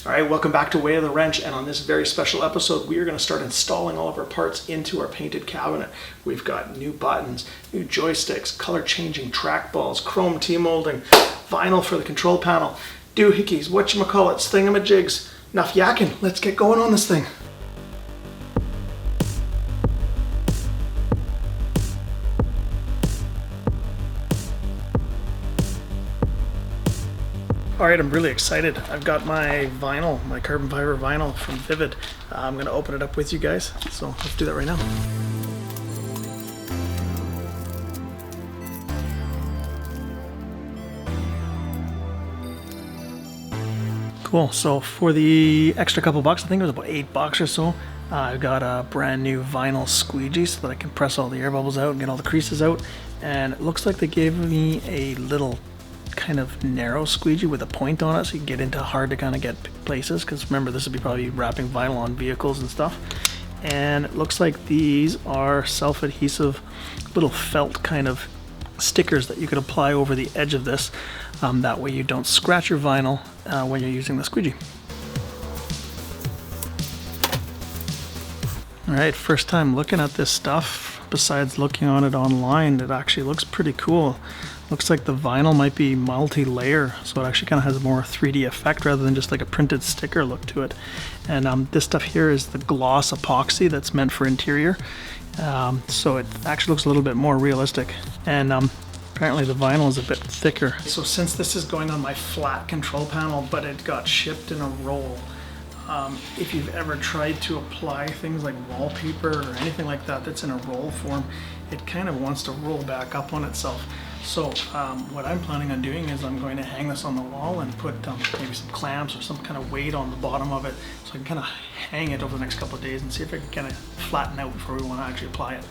All right, welcome back to Way of the Wrench, and on this very special episode, we are going to start installing all of our parts into our painted cabinet. We've got new buttons, new joysticks, color-changing trackballs, chrome T-molding, vinyl for the control panel, doohickeys, whatchamacallits, thingamajigs. Enough yakking, let's get going on this thing. All right, I'm really excited. I've got my vinyl, my carbon fiber vinyl from Vivid. I'm gonna open it up with you guys. So let's do that right now. Cool, so for the extra couple bucks, I think it was about $8 or so, I got a brand new vinyl squeegee so that I can press all the air bubbles out and get all the creases out. And it looks like they gave me a little kind of narrow squeegee with a point on it so you can get into hard to kind of get places, because remember, this would be probably wrapping vinyl on vehicles and stuff. And it looks like these are self-adhesive little felt kind of stickers that you could apply over the edge of this. That way you don't scratch your vinyl when you're using the squeegee. Alright, first time looking at this stuff. Besides looking on it online, it actually looks pretty cool. Looks like the vinyl might be multi-layer, so it actually kind of has a more 3D effect rather than just like a printed sticker look to it. And this stuff here is the gloss epoxy that's meant for interior. So it actually looks a little bit more realistic. And apparently the vinyl is a bit thicker. So since this is going on my flat control panel, but it got shipped in a roll, if you've ever tried to apply things like wallpaper or anything like that that's in a roll form, it kind of wants to roll back up on itself. So what I'm planning on doing is I'm going to hang this on the wall and put maybe some clamps or some kind of weight on the bottom of it, so I can kind of hang it over the next couple of days and see if I can kind of flatten out before we want to actually apply it.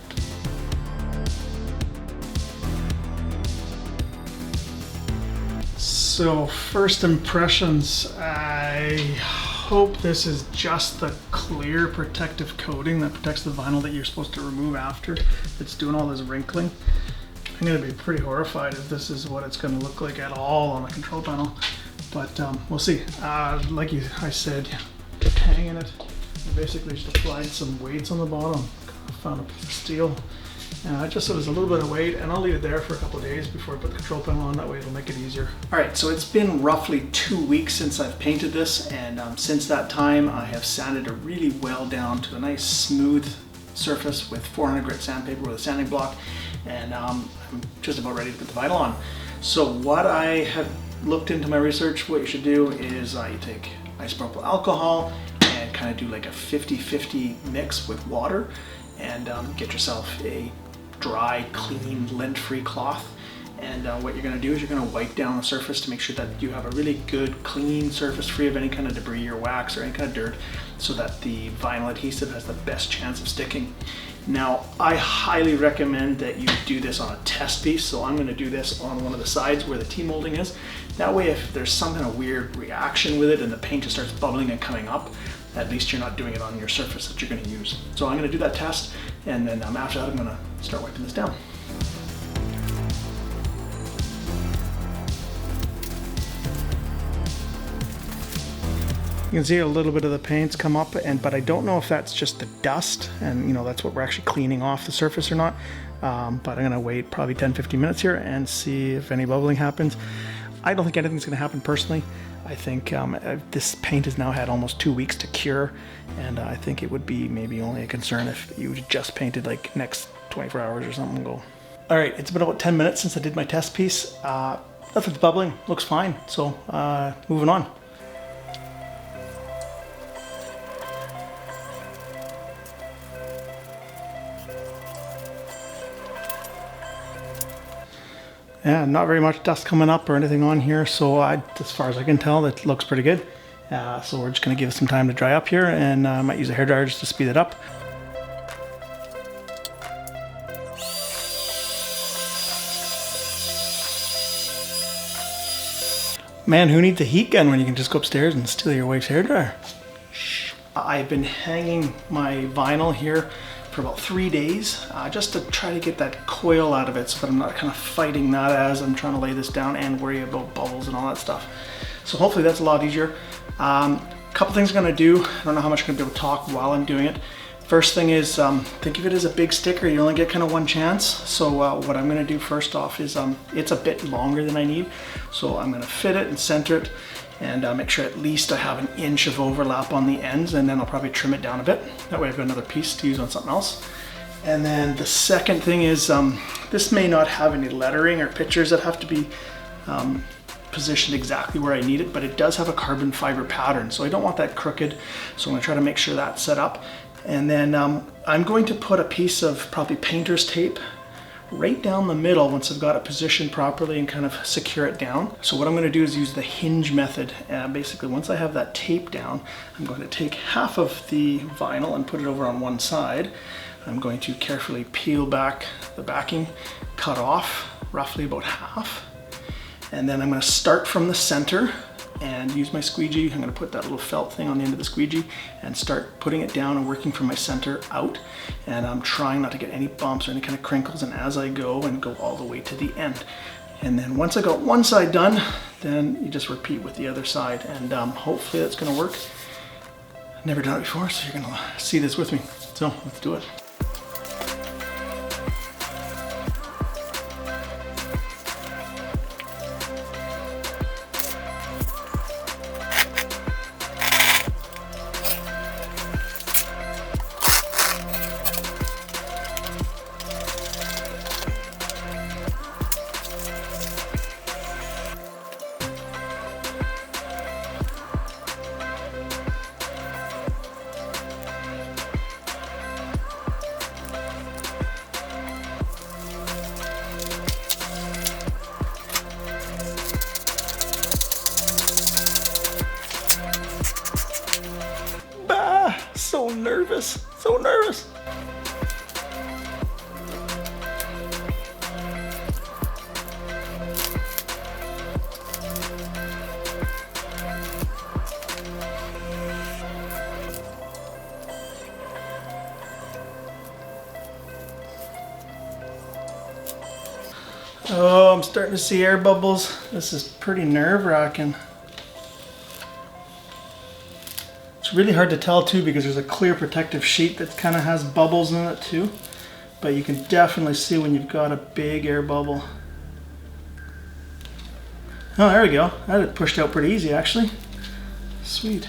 So first impressions, I hope this is just the clear protective coating that protects the vinyl that you're supposed to remove after it's doing all this wrinkling. I'm going to be pretty horrified if this is what it's going to look like at all on the control panel, but we'll see. Like I said, hanging it, I basically just applied some weights on the bottom. I found a piece of steel, just so there's a little bit of weight, and I'll leave it there for a couple of days before I put the control panel on. That way it'll make it easier. Alright, so it's been roughly 2 weeks since I've painted this, and since that time I have sanded it really well down to a nice smooth surface with 400 grit sandpaper with a sanding block, and I'm just about ready to put the vinyl on. So what I have looked into my research, what you should do is you take isopropyl alcohol and kind of do like a 50-50 mix with water, and get yourself a dry, clean, lint-free cloth. And what you're going to do is you're going to wipe down the surface to make sure that you have a really good, clean surface free of any kind of debris or wax or any kind of dirt, so that the vinyl adhesive has the best chance of sticking. Now, I highly recommend that you do this on a test piece, so I'm going to do this on one of the sides where the T-molding is. That way, if there's some kind of weird reaction with it and the paint just starts bubbling and coming up, at least you're not doing it on your surface that you're going to use. So I'm going to do that test, and then after that I'm going to start wiping this down. You can see a little bit of the paint's come up, but I don't know if that's just the dust, and that's what we're actually cleaning off the surface or not. But I'm gonna wait probably 10-15 minutes here and see if any bubbling happens. I don't think anything's gonna happen personally. I think this paint has now had almost 2 weeks to cure, and I think it would be maybe only a concern if you just painted like next 24 hours or something ago. All right, it's been about 10 minutes since I did my test piece. Nothing's bubbling, looks fine. So moving on. Yeah, not very much dust coming up or anything on here, so as far as I can tell, it looks pretty good. So we're just going to give it some time to dry up here, and I might use a hairdryer just to speed it up. Man, who needs a heat gun when you can just go upstairs and steal your wife's hairdryer? I've been hanging my vinyl here for about 3 days, just to try to get that coil out of it so that I'm not kind of fighting that as I'm trying to lay this down and worry about bubbles and all that stuff. So hopefully that's a lot easier. A couple things I'm gonna do. I don't know how much I'm gonna be able to talk while I'm doing it. First thing is, think of it as a big sticker. You only get kind of one chance. So what I'm gonna do first off is, it's a bit longer than I need. So I'm gonna fit it and center it and make sure at least I have an inch of overlap on the ends, and then I'll probably trim it down a bit. That way I've got another piece to use on something else. And then the second thing is, this may not have any lettering or pictures that have to be positioned exactly where I need it, but it does have a carbon fiber pattern. So I don't want that crooked. So I'm gonna try to make sure that's set up. And then I'm going to put a piece of probably painter's tape right down the middle once I've got it positioned properly and kind of secure it down. So what I'm going to do is use the hinge method. Basically, once I have that tape down, I'm going to take half of the vinyl and put it over on one side. I'm going to carefully peel back the backing, cut off roughly about half. And then I'm going to start from the center and use my squeegee. I'm going to put that little felt thing on the end of the squeegee and start putting it down and working from my center out. And I'm trying not to get any bumps or any kind of crinkles, and as I go and go all the way to the end. And then once I got one side done, then you just repeat with the other side, and hopefully that's going to work. I've never done it before, so you're going to see this with me. So let's do it. So nervous, so nervous. Oh, I'm starting to see air bubbles. This is pretty nerve-wracking. It's really hard to tell too because there's a clear protective sheet that kind of has bubbles in it too. But you can definitely see when you've got a big air bubble. Oh, there we go. That pushed out pretty easy actually. Sweet.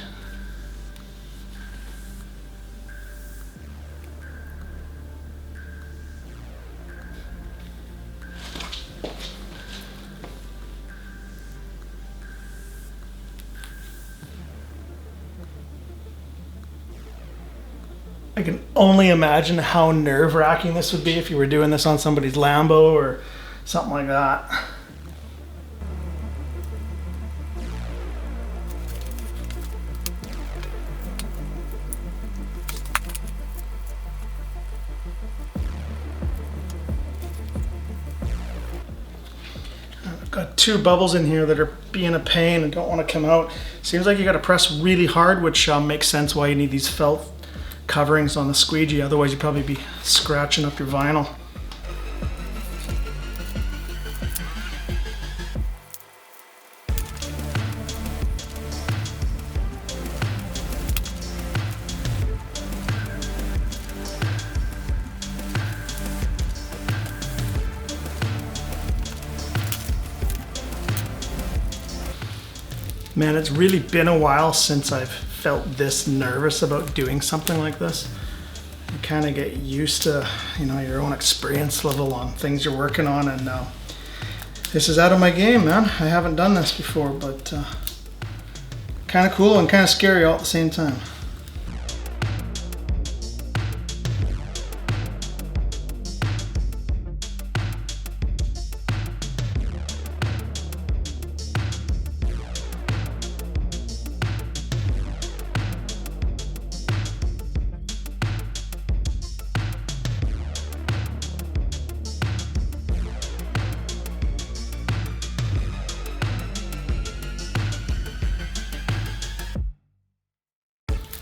I can only imagine how nerve-wracking this would be if you were doing this on somebody's Lambo or something like that. I've got two bubbles in here that are being a pain and don't want to come out. Seems like you got to press really hard, which makes sense why you need these felt coverings on the squeegee, otherwise you'd probably be scratching up your vinyl. Man, it's really been a while since I've felt this nervous about doing something like this. You kind of get used to, you know, your own experience level on things you're working on, and this is out of my game, man. I haven't done this before, but kind of cool and kind of scary all at the same time.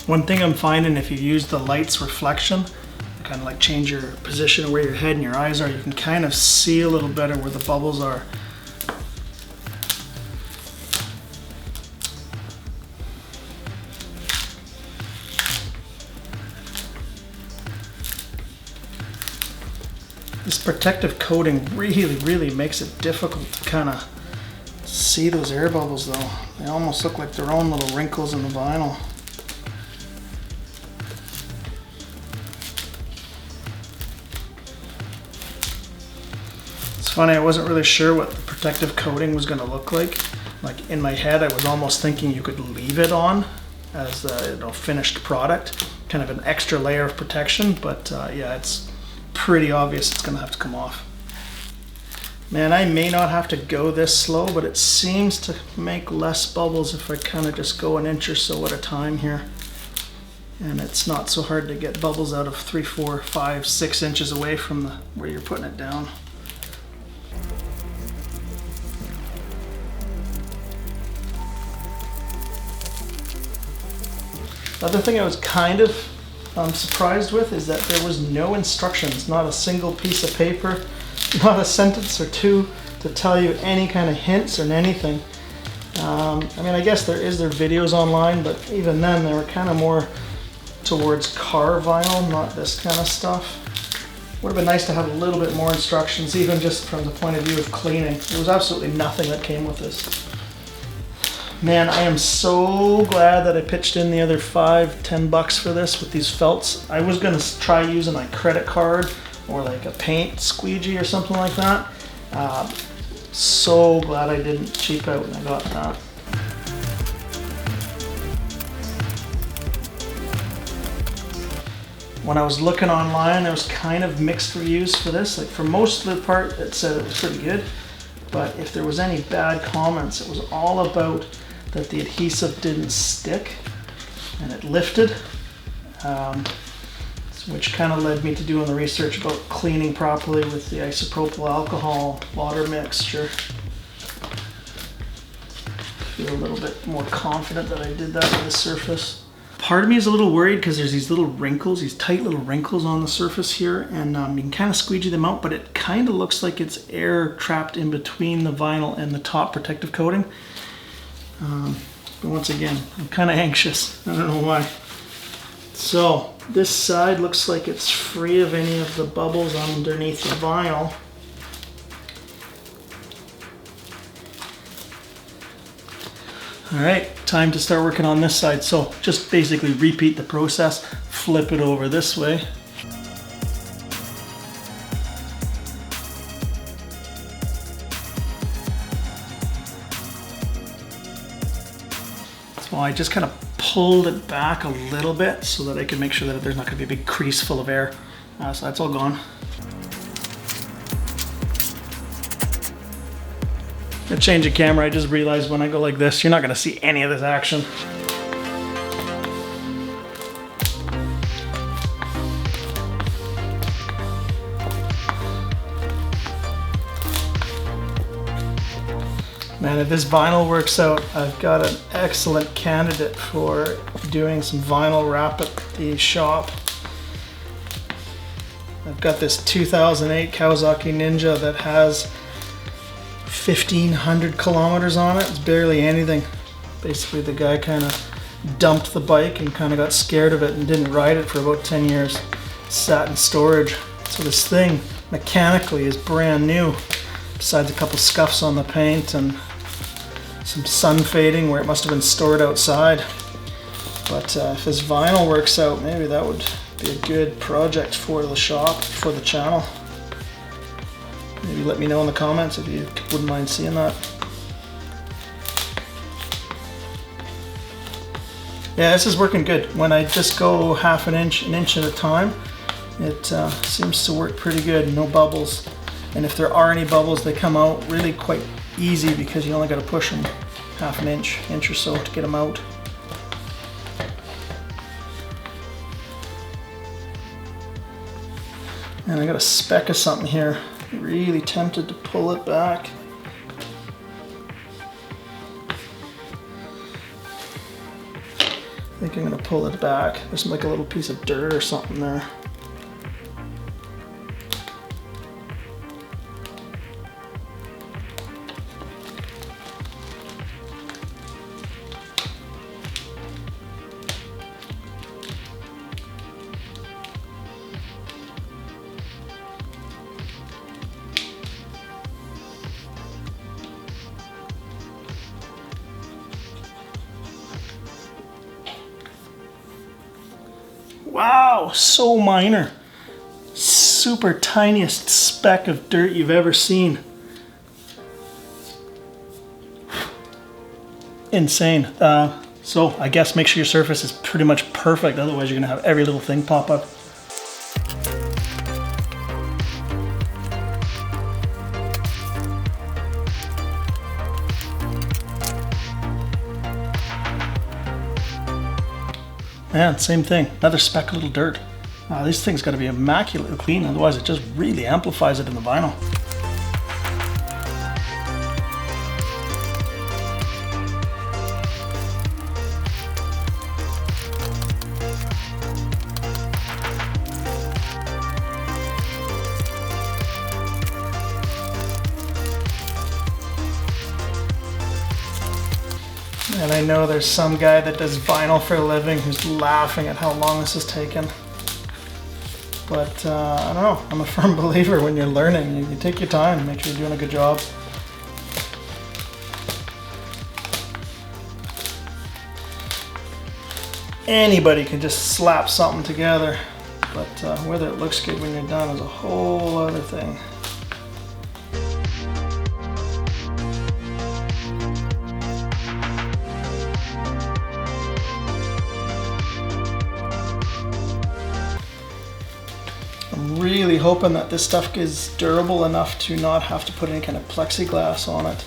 One thing I'm finding, if you use the light's reflection, kind of like change your position of where your head and your eyes are, you can kind of see a little better where the bubbles are. This protective coating really makes it difficult to kind of see those air bubbles though. They almost look like their own little wrinkles in the vinyl. It's funny, I wasn't really sure what the protective coating was going to look like. Like in my head, I was almost thinking you could leave it on as a finished product, kind of an extra layer of protection, but yeah, it's pretty obvious it's going to have to come off. Man, I may not have to go this slow, but it seems to make less bubbles if I kind of just go an inch or so at a time here. And it's not so hard to get bubbles out of 3, 4, 5, 6 inches away from where you're putting it down. The other thing I was kind of surprised with is that there was no instructions, not a single piece of paper, not a sentence or two to tell you any kind of hints or anything. I mean, I guess there are videos online, but even then they were kind of more towards car vinyl, not this kind of stuff. Would have been nice to have a little bit more instructions, even just from the point of view of cleaning. There was absolutely nothing that came with this. Man, I am so glad that I pitched in the other $5-10 for this with these felts. I was gonna try using my credit card or like a paint squeegee or something like that. So glad I didn't cheap out and I got that. When I was looking online, there was kind of mixed reviews for this. Like for most of the part, it said it was pretty good. But if there was any bad comments, it was all about that the adhesive didn't stick and it lifted, which kind of led me to doing the research about cleaning properly with the isopropyl alcohol water mixture. I feel a little bit more confident that I did that with the surface. Part of me is a little worried because there's these little wrinkles, these tight little wrinkles on the surface here, and you can kind of squeegee them out, but it kind of looks like it's air trapped in between the vinyl and the top protective coating. But once again, I'm kind of anxious. I don't know why. So this side looks like it's free of any of the bubbles underneath the vinyl. All right, time to start working on this side. So just basically repeat the process, flip it over this way. So I just kind of pulled it back a little bit so that I can make sure that there's not going to be a big crease full of air. So that's all gone. A change of camera, I just realized when I go like this, you're not going to see any of this action. Man, if this vinyl works out, I've got an excellent candidate for doing some vinyl wrap at the shop. I've got this 2008 Kawasaki Ninja that has 1,500 kilometers on it. It's barely anything. Basically, the guy kind of dumped the bike and kind of got scared of it and didn't ride it for about 10 years. Sat in storage. So this thing mechanically is brand new, besides a couple scuffs on the paint and some sun fading where it must have been stored outside. But if this vinyl works out, maybe that would be a good project for the shop, for the channel. Maybe let me know in the comments if you wouldn't mind seeing that. Yeah, this is working good. When I just go half an inch at a time, it seems to work pretty good, no bubbles. And if there are any bubbles, they come out really quite easy because you only got to push them half an inch or so to get them out. And I got a speck of something here. Really tempted to pull it back. I think I'm gonna pull it back. There's like a little piece of dirt or something there. Wow, so minor. Super tiniest speck of dirt you've ever seen. Insane. So I guess make sure your surface is pretty much perfect, otherwise you're gonna have every little thing pop up. Man, same thing, another speck of little dirt. These things gotta be immaculately clean, otherwise it just really amplifies it in the vinyl. And I know there's some guy that does vinyl for a living who's laughing at how long this has taken. But I don't know, I'm a firm believer when you're learning, you take your time, make sure you're doing a good job. Anybody can just slap something together, but whether it looks good when you're done is a whole other thing. I'm really hoping that this stuff is durable enough to not have to put any kind of plexiglass on it.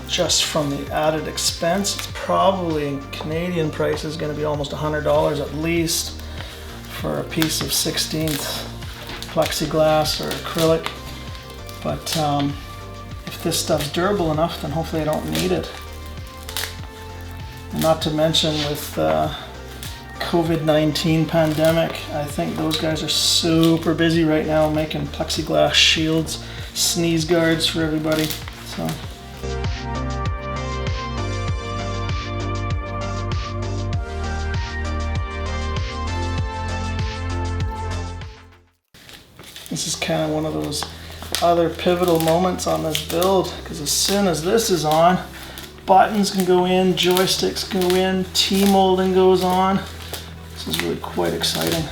Just from the added expense, it's probably in Canadian prices going to be almost $100 at least for a piece of 16th plexiglass or acrylic. But if this stuff's durable enough, then hopefully I don't need it. And not to mention with COVID-19 pandemic, I think those guys are super busy right now making plexiglass shields, sneeze guards for everybody. So. This is kind of one of those other pivotal moments on this build, because as soon as this is on, buttons can go in, joysticks go in, T-molding goes on. This is really quite exciting.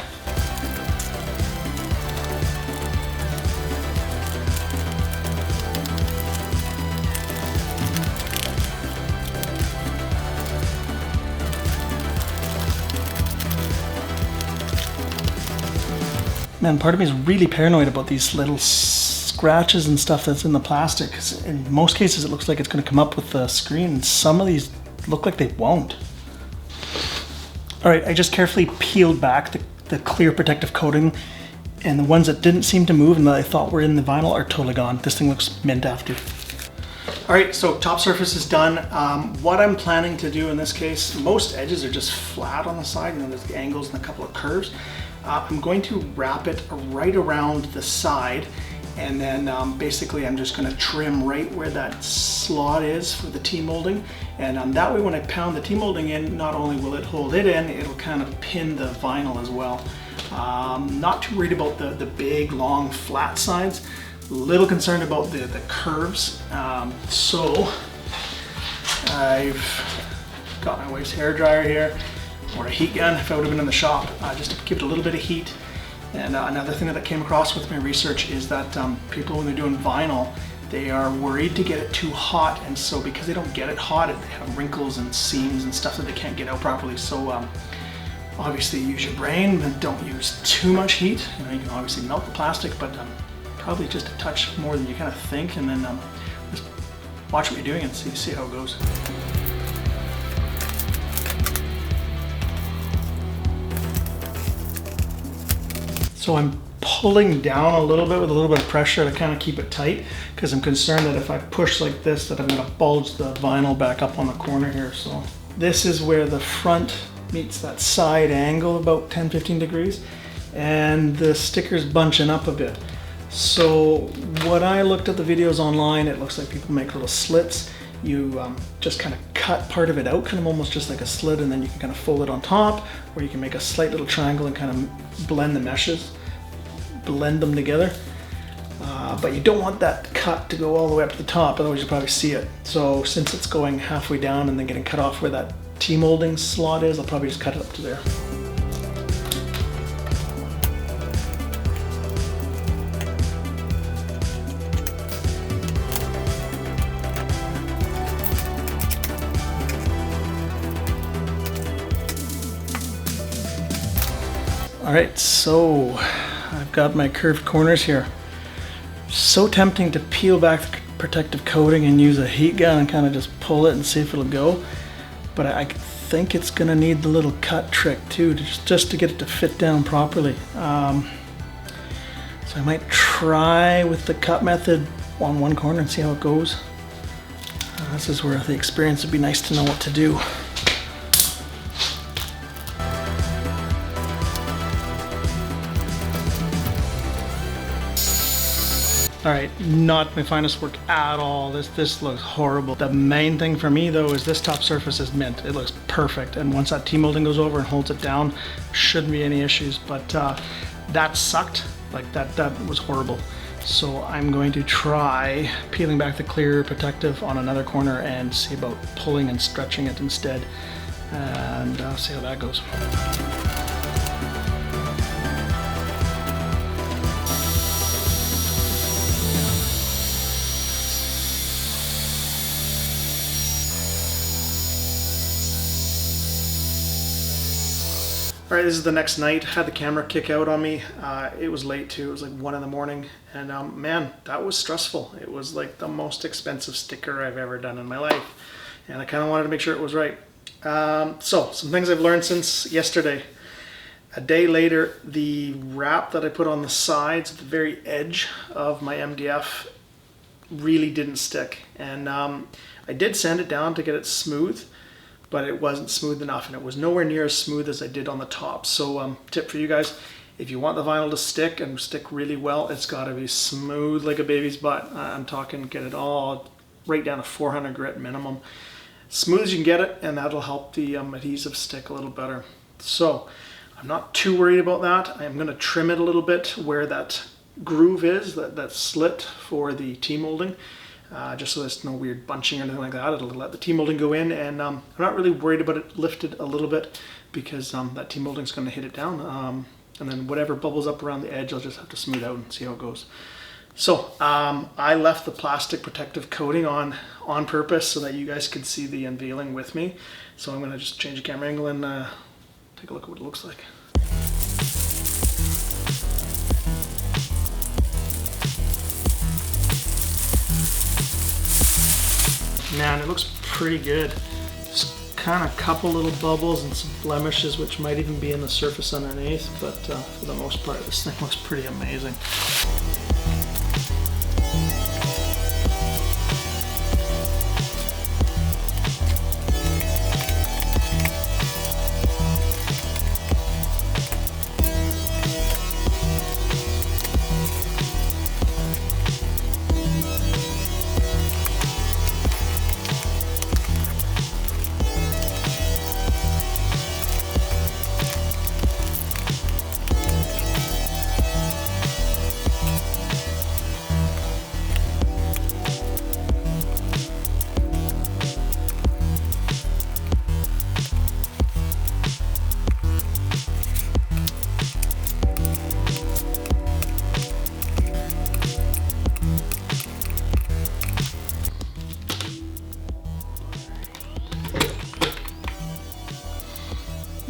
Man, part of me is really paranoid about these little scratches and stuff that's in the plastic. 'Cause in most cases it looks like it's going to come up with the screen, and some of these look like they won't. Alright, I just carefully peeled back the clear protective coating, and the ones that didn't seem to move and that I thought were in the vinyl are totally gone. This thing looks mint after. Alright, so top surface is done. What I'm planning to do in this case, most edges are just flat on the side, you know, there's angles and a couple of curves. I'm going to wrap it right around the side, and then basically I'm just going to trim right where that slot is for the T-molding, and that way when I pound the T-molding in, not only will it hold it in, it'll kind of pin the vinyl as well. Not too worried about the big, long, flat sides. A little concerned about the curves. So I've got my wife's hair dryer here, or a heat gun if I would have been in the shop, just to give it a little bit of heat. And another thing that came across with my research is that people, when they're doing vinyl, they are worried to get it too hot, and so because they don't get it hot, they have wrinkles and seams and stuff that they can't get out properly. So obviously use your brain and don't use too much heat. You know, you can obviously melt the plastic, but probably just a touch more than you kind of think, and then just watch what you're doing and see how it goes. So I'm pulling down a little bit with a little bit of pressure to kind of keep it tight, because I'm concerned that if I push like this, that I'm going to bulge the vinyl back up on the corner here. So this is where the front meets that side angle, about 10-15 degrees, and the sticker's bunching up a bit. So what I looked at the videos online, it looks like people make little slits. You just kind of cut part of it out, kind of almost just like a slit, and then you can kind of fold it on top, or you can make a slight little triangle and kind of blend the meshes, blend them together. But you don't want that cut to go all the way up to the top, otherwise you'll probably see it. So since it's going halfway down and then getting cut off where that T-molding slot is, I'll probably just cut it up to there. All right, so I've got my curved corners here. So tempting to peel back the protective coating and use a heat gun and kind of just pull it and see if it'll go. But I think it's gonna need the little cut trick too, just to get it to fit down properly. So I might try with the cut method on one corner and see how it goes. This is where the experience would be nice to know what to do. All right, not my finest work at all. This looks horrible. The main thing for me though is this top surface is mint. It looks perfect, and once that T-molding goes over and holds it down, shouldn't be any issues. But that sucked. Like that was horrible. So I'm going to try peeling back the clear protective on another corner and see about pulling and stretching it instead, and see how that goes. All right, this is the next night. Had the camera kick out on me. It was late too. It was like 1 in the morning, and man, that was stressful. It was like the most expensive sticker I've ever done in my life, and I kind of wanted to make sure it was right. So some things I've learned since yesterday. A day later, the wrap that I put on the sides, at the very edge of my MDF, really didn't stick, and I did sand it down to get it smooth, but it wasn't smooth enough, and it was nowhere near as smooth as I did on the top. So tip for you guys, if you want the vinyl to stick and stick really well, it's got to be smooth like a baby's butt. I'm talking get it all right down to 400 grit minimum. Smooth as you can get it, and that'll help the adhesive stick a little better. So I'm not too worried about that. I'm going to trim it a little bit where that groove is, that slit for the T-molding. Just so there's no weird bunching or anything like that. It'll let the T-molding go in, and I'm not really worried about it lifted a little bit, because that T-molding is going to hit it down, and then whatever bubbles up around the edge I'll just have to smooth out and see how it goes. So I left the plastic protective coating on purpose so that you guys could see the unveiling with me. So I'm going to just change the camera angle and take a look at what it looks like. Man, it looks pretty good. Just kind of a couple little bubbles and some blemishes, which might even be in the surface underneath, but for the most part, this thing looks pretty amazing.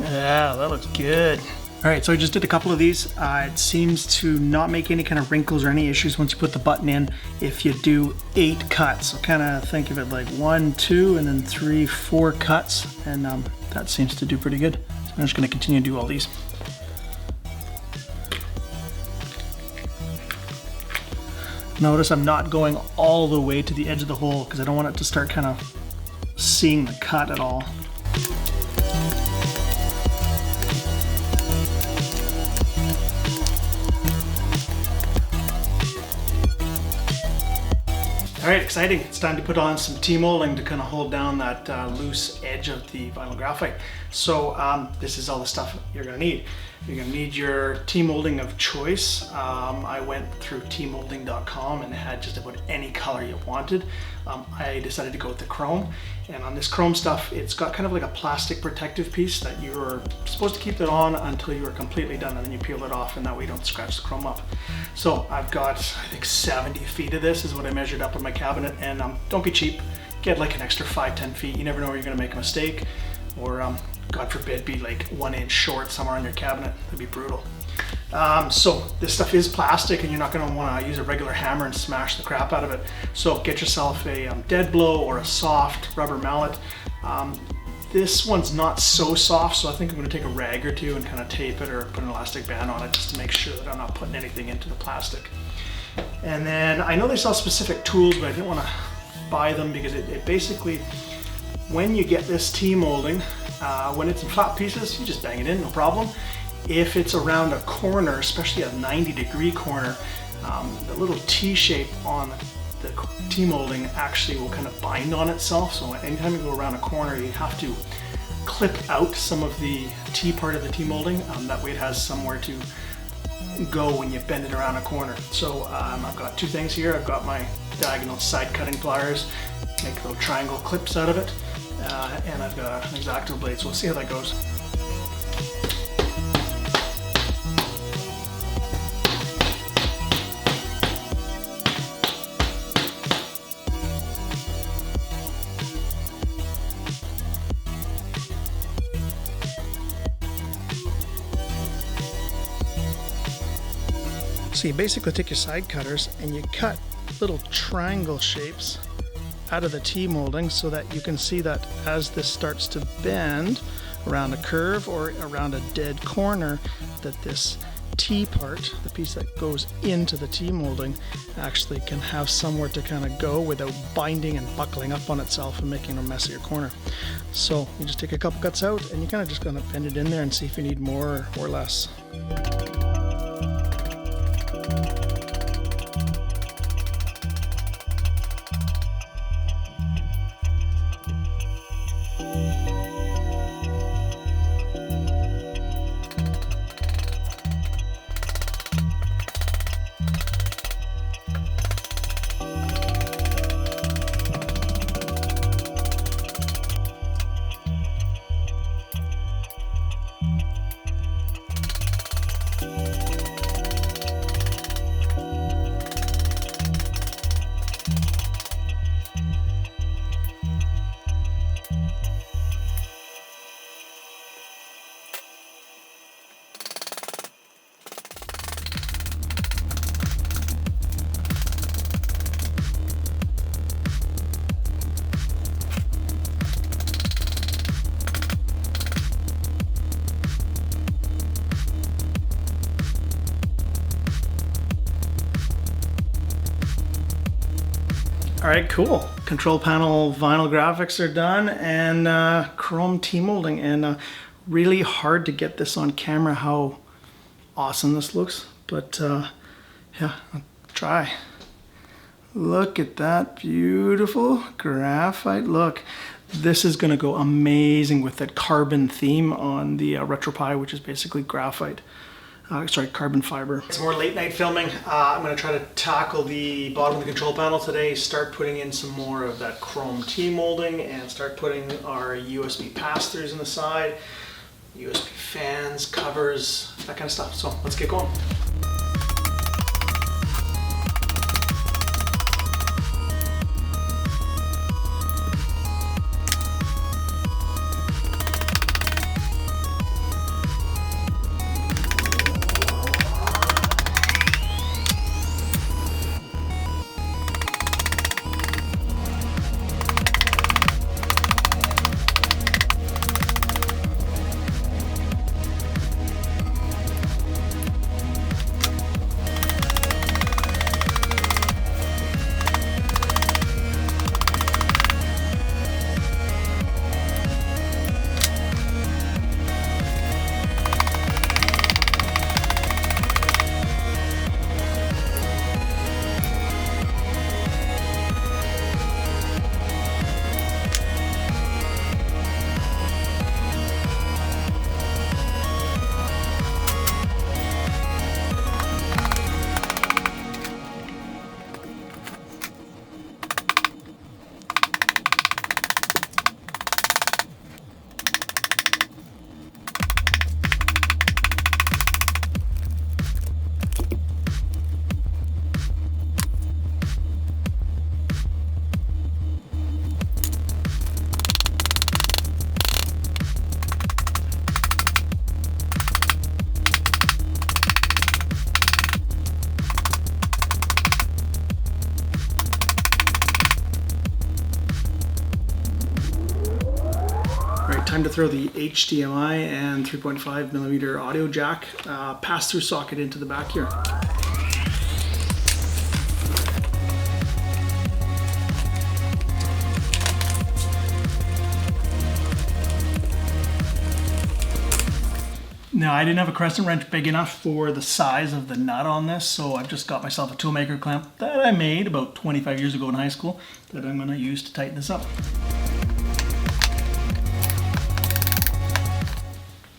Yeah, that looks good. All right, so I just did a couple of these. It seems to not make any kind of wrinkles or any issues once you put the button in if you do 8 cuts. So kind of think of it like 1, 2, and then 3, 4 cuts, and that seems to do pretty good. So I'm just going to continue to do all these. Notice I'm not going all the way to the edge of the hole because I don't want it to start kind of seeing the cut at all. All right, exciting. It's time to put on some T-molding to kind of hold down that loose edge of the vinyl graphite. So this is all the stuff you're gonna need. You're gonna need your T-molding of choice. I went through tmolding.com and it had just about any color you wanted. I decided to go with the chrome. And on this chrome stuff, it's got kind of like a plastic protective piece that you're supposed to keep it on until you are completely done, and then you peel it off, and that way you don't scratch the chrome up. So I've got, I think 70 feet of this is what I measured up in my cabinet, and don't be cheap. Get like an extra 5-10 feet. You never know where you're gonna make a mistake, or God forbid, be like 1 inch short somewhere on your cabinet. That'd be brutal. So this stuff is plastic, and you're not going to want to use a regular hammer and smash the crap out of it. So get yourself a dead blow or a soft rubber mallet. This one's not so soft, so I think I'm going to take a rag or two and kind of tape it or put an elastic band on it just to make sure that I'm not putting anything into the plastic. And then I know they sell specific tools, but I didn't want to buy them because it basically, when you get this T-molding, when it's in flat pieces, you just bang it in, no problem. If it's around a corner, especially a 90-degree corner, the little T-shape on the T-molding actually will kind of bind on itself. So anytime you go around a corner, you have to clip out some of the T part of the T-molding. That way it has somewhere to go when you bend it around a corner. So I've got two things here. I've got my diagonal side cutting pliers, make little triangle clips out of it, and I've got an X-Acto blade, so we'll see how that goes. So you basically take your side cutters and you cut little triangle shapes out of the T-molding so that you can see that as this starts to bend around a curve or around a dead corner, that this T part, the piece that goes into the T-molding, actually can have somewhere to kind of go without binding and buckling up on itself and making a messier corner. So you just take a couple cuts out and you kind of just gonna bend it in there and see if you need more or less. All right, cool. Control panel vinyl graphics are done, and chrome T-molding, and really hard to get this on camera how awesome this looks, but yeah, I'll try. Look at that beautiful graphite look. This is gonna go amazing with that carbon theme on the RetroPie, which is basically graphite. Carbon fiber. Some more late night filming. I'm going to try to tackle the bottom of the control panel today, start putting in some more of that chrome T-molding, and start putting our USB pass-throughs in the side, USB fans, covers, that kind of stuff. So let's get going. time to throw the HDMI and 3.5mm audio jack pass-through socket into the back here. Now, I didn't have a crescent wrench big enough for the size of the nut on this, so I've just got myself a toolmaker clamp that I made about 25 years ago in high school that I'm going to use to tighten this up.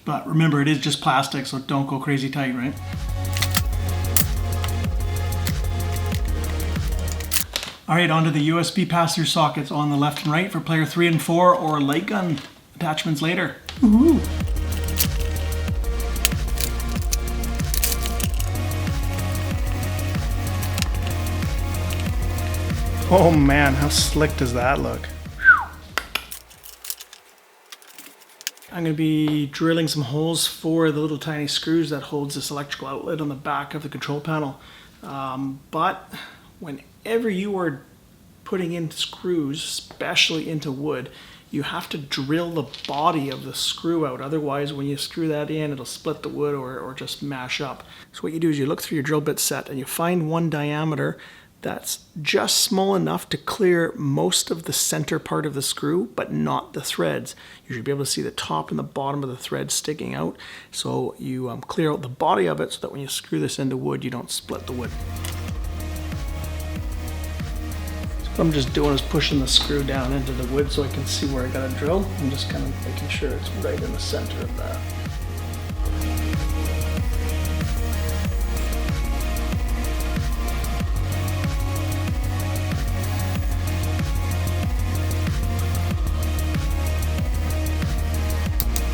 But remember, it is just plastic, so don't go crazy tight, right? All right, onto the USB pass-through sockets on the left and right for player 3 and 4 or light gun attachments later. Woohoo! Oh man, how slick does that look? I'm going to be drilling some holes for the little tiny screws that holds this electrical outlet on the back of the control panel. But whenever you are putting in screws, especially into wood, you have to drill the body of the screw out. Otherwise, when you screw that in, it'll split the wood or just mash up. So what you do is you look through your drill bit set and you find one diameter that's just small enough to clear most of the center part of the screw, but not the threads. You should be able to see the top and the bottom of the thread sticking out. So you clear out the body of it so that when you screw this into wood, you don't split the wood. So what I'm just doing is pushing the screw down into the wood so I can see where I got to drill. I'm just kind of making sure it's right in the center of that.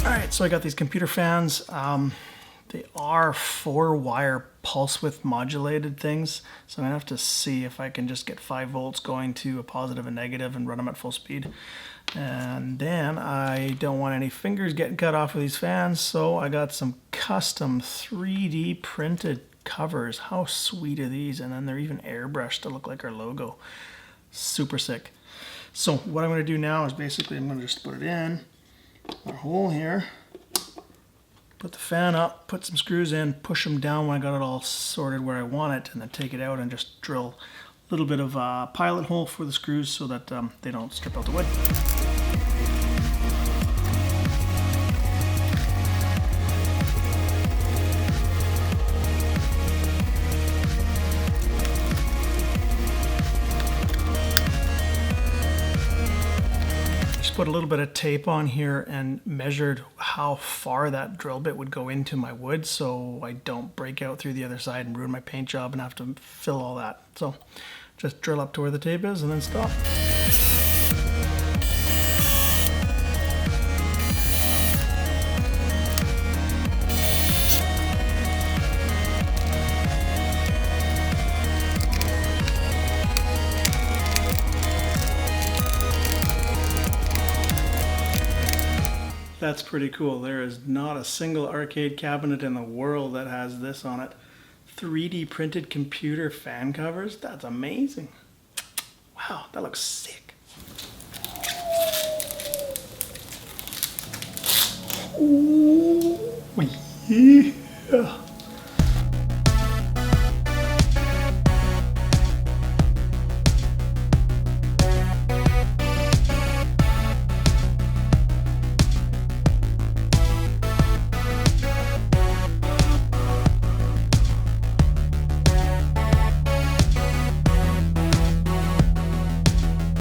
Alright, so I got these computer fans. They are 4-wire pulse width modulated things, so I'm going to have to see if I can just get 5 volts going to a positive and negative and run them at full speed. And then I don't want any fingers getting cut off of these fans, so I got some custom 3D printed covers. How sweet are these? And then they're even airbrushed to look like our logo. Super sick. So what I'm going to do now is basically I'm going to just put it in our hole here, put the fan up, put some screws in, push them down when I got it all sorted where I want it, and then take it out and just drill a little bit of a pilot hole for the screws so that they don't strip out the wood. Put a little bit of tape on here and measured how far that drill bit would go into my wood so I don't break out through the other side and ruin my paint job and have to fill all that. So just drill up to where the tape is and then stop. That's pretty cool. There is not a single arcade cabinet in the world that has this on it. 3D printed computer fan covers? That's amazing. Wow, that looks sick. Ooh.